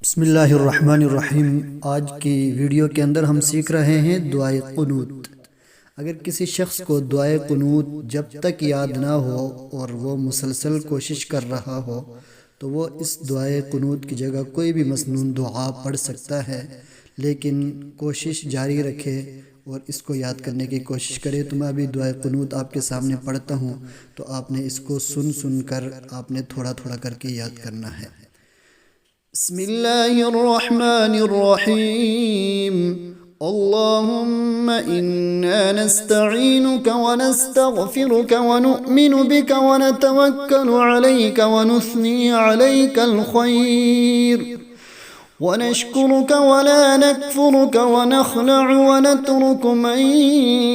बिस्मिल्लाहिर्रहमानिर्रहीम। आज की वीडियो के अंदर हम सीख रहे हैं दुआए कुनूत। अगर किसी शख्स को दुआए कुनूत जब तक याद ना हो और वो मुसलसल कोशिश कर रहा हो तो वो इस दुआए कुनूत की जगह कोई भी मसनून दुआ पढ़ सकता है, लेकिन कोशिश जारी रखे और इसको याद करने की कोशिश करे। तो मैं अभी दुआए कुनूत आपके सामने पढ़ता हूँ, तो आपने इसको सुन कर आपने थोड़ा थोड़ा करके याद करना है। बिस्मिल्लाहिर्रहमानिर्रहीम। अल्लाहुम्म इन्ना नस्तईनुक व नस्तगफिरुक व नुअमिनु बिक व नतवक्कलु अलैका व नुस्नी अलैकल खैर व नशकुरुक व ला नकफुरुक व नखलअु व नतरुकु मन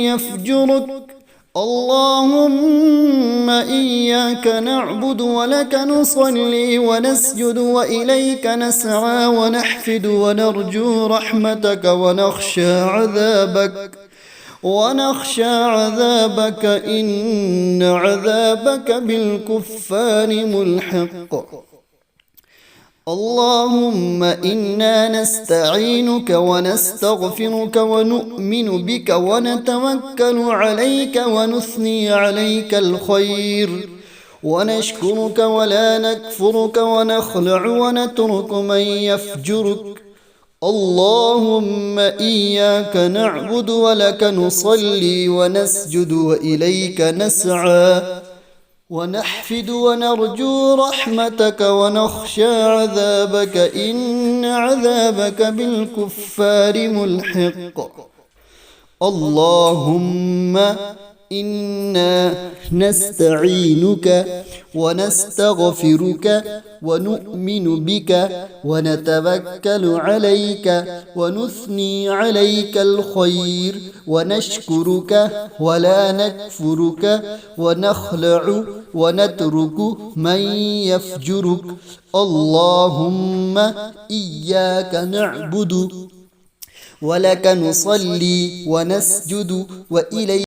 यफजुरुक। اللهم إياك نعبد ولك نصلي ونسجد وإليك نسعى ونحفد ونرجو رحمتك ونخشى عذابك إن عذابك بالكفار ملحق. اللهم إنا نستعينك ونستغفرك ونؤمن بك ونتوكل عليك ونثني عليك الخير ونشكرك ولا نكفرك ونخلع ونترك من يفجرك. اللهم إياك نعبد ولك نصلي ونسجد وإليك نسعى ونحفد ونرجو رحمتك ونخشى عذابك إن عذابك بالكفار ملحق. اللهم إنا نستعينك ونستغفرك ونؤمن بك ونتوكل عليك ونثني عليك الخير ونشكرك ولا نكفرك ونخلع ونترك من يفجرك. اللهم إياك نعبد ولك نصلي ونسجد وإليك